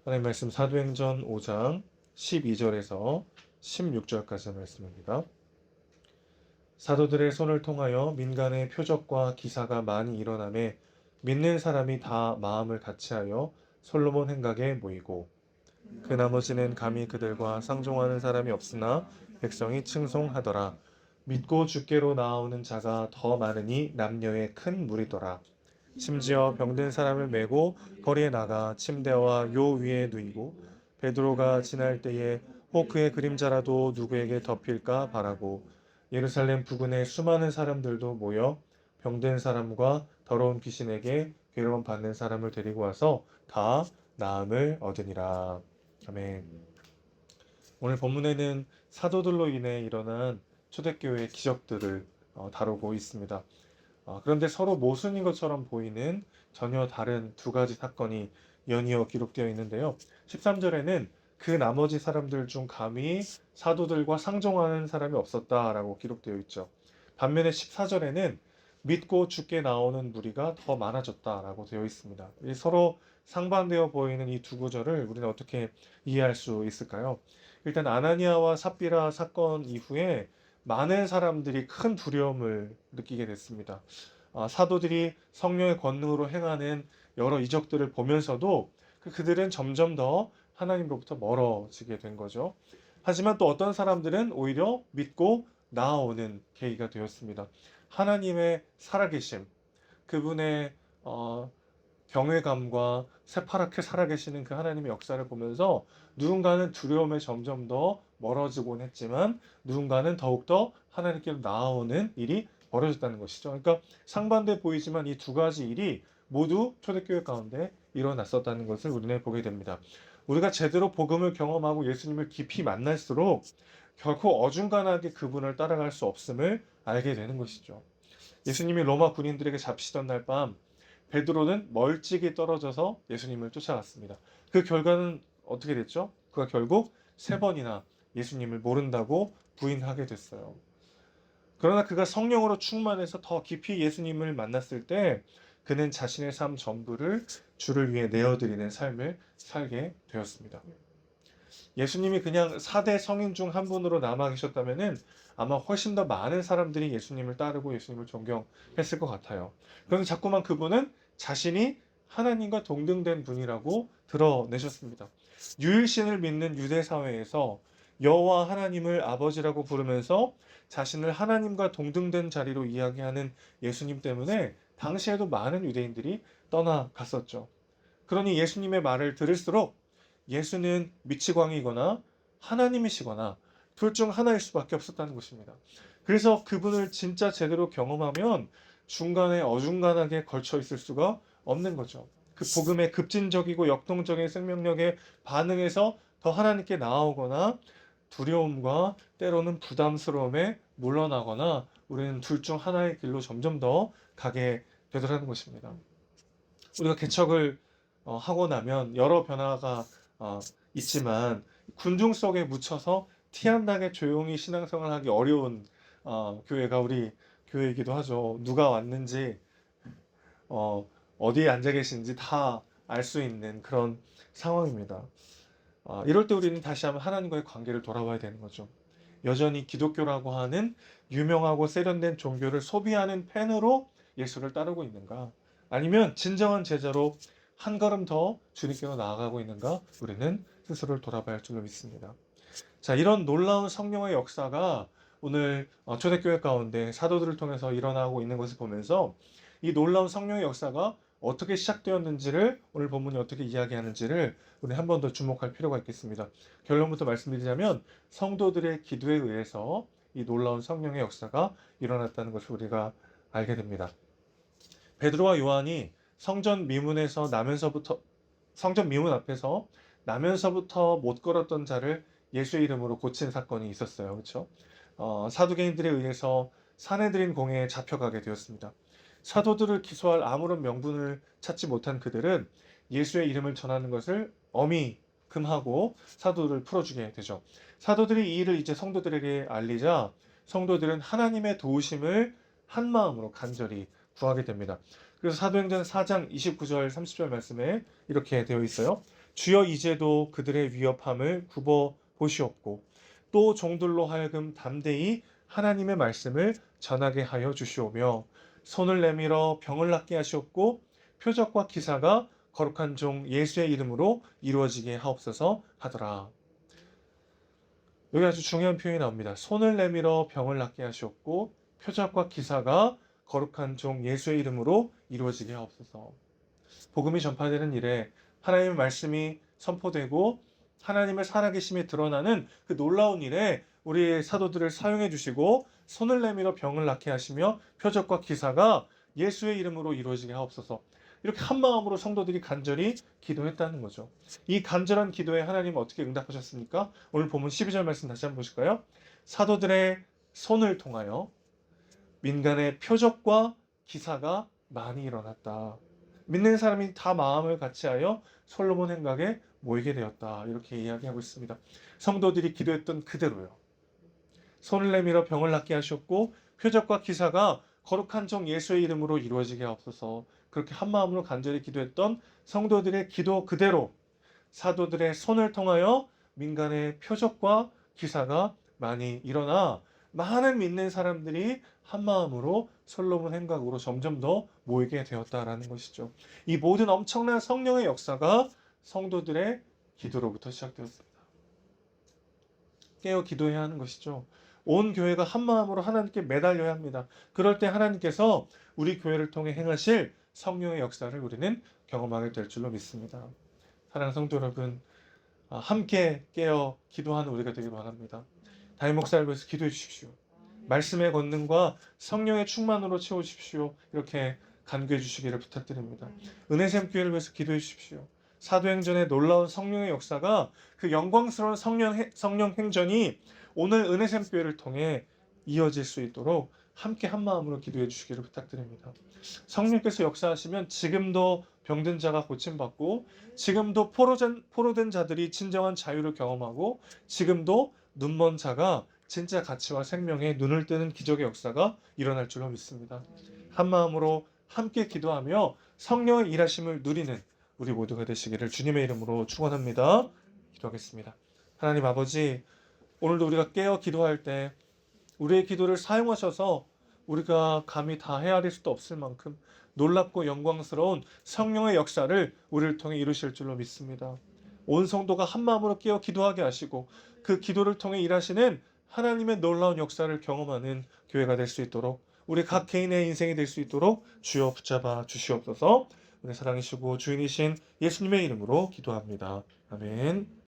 하나님 말씀 사도행전 5장 12절에서 16절까지 말씀입니다. 사도들의 손을 통하여 민간의 표적과 기사가 많이 일어나매 믿는 사람이 다 마음을 같이하여 솔로몬 행각에 모이고 그 나머지는 감히 그들과 상종하는 사람이 없으나 백성이 칭송하더라. 믿고 주께로 나아오는 자가 더 많으니 남녀의 큰 무리더라. 심지어 병든 사람을 메고 거리에 나가 침대와 요 위에 누이고 베드로가 지날 때에 혹 그의 그림자라도 누구에게 덮일까 바라고 예루살렘 부근에 수많은 사람들도 모여 병든 사람과 더러운 귀신에게 괴로움 받는 사람을 데리고 와서 다 나음을 얻으니라. 아멘. 오늘 본문에는 사도들로 인해 일어난 초대교회의 기적들을 다루고 있습니다. 그런데 서로 모순인 것처럼 보이는 전혀 다른 두 가지 사건이 연이어 기록되어 있는데요. 13절에는 그 나머지 사람들 중 감히 사도들과 상종하는 사람이 없었다라고 기록되어 있죠. 반면에 14절에는 믿고 주께 나오는 무리가 더 많아졌다라고 되어 있습니다. 서로 상반되어 보이는 이 두 구절을 우리는 어떻게 이해할 수 있을까요? 일단 아나니아와 삽비라 사건 이후에 많은 사람들이 큰 두려움을 느끼게 됐습니다. 사도들이 성령의 권능으로 행하는 여러 이적들을 보면서도 그들은 점점 더 하나님으로부터 멀어지게 된 거죠. 하지만 또 어떤 사람들은 오히려 믿고 나아오는 계기가 되었습니다. 하나님의 살아계심, 그분의 경외감과 새파랗게 살아계시는 그 하나님의 역사를 보면서 누군가는 두려움에 점점 더 멀어지곤 했지만 누군가는 더욱더 하나님께로 나아오는 일이 벌어졌다는 것이죠. 그러니까 상반돼 보이지만 이 두 가지 일이 모두 초대교회 가운데 일어났었다는 것을 우리는 보게 됩니다. 우리가 제대로 복음을 경험하고 예수님을 깊이 만날수록 결코 어중간하게 그분을 따라갈 수 없음을 알게 되는 것이죠. 예수님이 로마 군인들에게 잡히시던 날 밤 베드로는 멀찍이 떨어져서 예수님을 쫓아갔습니다. 그 결과는 어떻게 됐죠? 그가 결국 3번이나 예수님을 모른다고 부인하게 됐어요. 그러나 그가 성령으로 충만해서 더 깊이 예수님을 만났을 때 그는 자신의 삶 전부를 주를 위해 내어드리는 삶을 살게 되었습니다. 예수님이 그냥 4대 성인 중 한 분으로 남아 계셨다면은 아마 훨씬 더 많은 사람들이 예수님을 따르고 예수님을 존경했을 것 같아요. 그런데 자꾸만 그분은 자신이 하나님과 동등된 분이라고 드러내셨습니다. 유일신을 믿는 유대 사회에서 여호와 하나님을 아버지라고 부르면서 자신을 하나님과 동등된 자리로 이야기하는 예수님 때문에 당시에도 많은 유대인들이 떠나갔었죠. 그러니 예수님의 말을 들을수록 예수는 미치광이거나 하나님이시거나 둘 중 하나일 수밖에 없었다는 것입니다. 그래서 그분을 진짜 제대로 경험하면 중간에 어중간하게 걸쳐 있을 수가 없는 거죠. 그 복음의 급진적이고 역동적인 생명력에 반응해서 더 하나님께 나아오거나 두려움과 때로는 부담스러움에 물러나거나 우리는 둘 중 하나의 길로 점점 더 가게 되더라는 것입니다. 우리가 개척을 하고 나면 여러 변화가 있지만 군중 속에 묻혀서 티 안 나게 조용히 신앙생활하기 어려운 교회가 우리 교회이기도 하죠. 누가 왔는지 어디에 앉아 계신지 다 알 수 있는 그런 상황입니다. 이럴 때 우리는 다시 한번 하나님과의 관계를 돌아봐야 되는 거죠. 여전히 기독교라고 하는 유명하고 세련된 종교를 소비하는 팬으로 예수를 따르고 있는가? 아니면 진정한 제자로 한 걸음 더 주님께로 나아가고 있는가? 우리는 스스로를 돌아봐야 할 줄로 믿습니다. 자, 이런 놀라운 성령의 역사가 오늘 초대교회 가운데 사도들을 통해서 일어나고 있는 것을 보면서 이 놀라운 성령의 역사가 어떻게 시작되었는지를 오늘 본문이 어떻게 이야기하는지를 우리 한 번 더 주목할 필요가 있겠습니다. 결론부터 말씀드리자면 성도들의 기도에 의해서 이 놀라운 성령의 역사가 일어났다는 것을 우리가 알게 됩니다. 베드로와 요한이 성전 미문 앞에서 나면서부터 못 걸었던 자를 예수의 이름으로 고친 사건이 있었어요. 그렇죠? 사두개인들에 의해서 사내들인 공회에 잡혀가게 되었습니다. 사도들을 기소할 아무런 명분을 찾지 못한 그들은 예수의 이름을 전하는 것을 엄히 금하고 사도들을 풀어주게 되죠. 사도들이 이 일을 이제 성도들에게 알리자 성도들은 하나님의 도우심을 한 마음으로 간절히 구하게 됩니다. 그래서 사도행전 4장 29절 30절 말씀에 이렇게 되어 있어요. 주여 이제도 그들의 위협함을 굽어 보시옵고 또 종들로 하여금 담대히 하나님의 말씀을 전하게 하여 주시오며 손을 내밀어 병을 낫게 하시옵고 표적과 기사가 거룩한 종 예수의 이름으로 이루어지게 하옵소서 하더라. 여기 아주 중요한 표현이 나옵니다. 손을 내밀어 병을 낫게 하시옵고 표적과 기사가 거룩한 종 예수의 이름으로 이루어지게 하옵소서. 복음이 전파되는 일에 하나님의 말씀이 선포되고 하나님의 살아계심이 드러나는 그 놀라운 일에 우리 사도들을 사용해 주시고 손을 내밀어 병을 낫게 하시며 표적과 기사가 예수의 이름으로 이루어지게 하옵소서. 이렇게 한 마음으로 성도들이 간절히 기도했다는 거죠. 이 간절한 기도에 하나님은 어떻게 응답하셨습니까? 오늘 본문 12절 말씀 다시 한번 보실까요? 사도들의 손을 통하여 민간의 표적과 기사가 많이 일어났다. 믿는 사람이 다 마음을 같이하여 솔로몬 행각에 모이게 되었다. 이렇게 이야기하고 있습니다. 성도들이 기도했던 그대로요. 손을 내밀어 병을 낫게 하셨고 표적과 기사가 거룩한 종 예수의 이름으로 이루어지게 하옵소서. 그렇게 한 마음으로 간절히 기도했던 성도들의 기도 그대로 사도들의 손을 통하여 민간의 표적과 기사가 많이 일어나 많은 믿는 사람들이 한 마음으로 솔로몬 행각으로 점점 더 모이게 되었다라는 것이죠. 이 모든 엄청난 성령의 역사가 성도들의 기도로부터 시작되었습니다. 깨어 기도해야 하는 것이죠. 온 교회가 한 마음으로 하나님께 매달려야 합니다. 그럴 때 하나님께서 우리 교회를 통해 행하실 성령의 역사를 우리는 경험하게 될 줄로 믿습니다. 사랑하는 성도 여러분, 함께 깨어 기도하는 우리가 되길 바랍니다. 담임 목사를 위해서 기도해 주십시오. 말씀의 권능과 성령의 충만으로 채워주십시오. 이렇게 간구해 주시기를 부탁드립니다. 은혜샘 교회를 위해서 기도해 주십시오. 사도행전의 놀라운 성령의 역사가 그 영광스러운 성령 행전이 오늘 은혜샘 교회를 통해 이어질 수 있도록 함께 한 마음으로 기도해 주시기를 부탁드립니다. 성령께서 역사하시면 지금도 병든 자가 고침받고 지금도 포로된 자들이 진정한 자유를 경험하고 지금도 눈먼 자가 진짜 가치와 생명에 눈을 뜨는 기적의 역사가 일어날 줄로 믿습니다. 한 마음으로 함께 기도하며 성령의 일하심을 누리는 우리 모두가 되시기를 주님의 이름으로 축원합니다. 기도하겠습니다. 하나님 아버지, 오늘도 우리가 깨어 기도할 때 우리의 기도를 사용하셔서 우리가 감히 다 헤아릴 수도 없을 만큼 놀랍고 영광스러운 성령의 역사를 우리를 통해 이루실 줄로 믿습니다. 온 성도가 한 마음으로 깨어 기도하게 하시고 그 기도를 통해 일하시는 하나님의 놀라운 역사를 경험하는 교회가 될 수 있도록 우리 각 개인의 인생이 될 수 있도록 주여 붙잡아 주시옵소서. 우리 사랑이시고 주인이신 예수님의 이름으로 기도합니다. 아멘.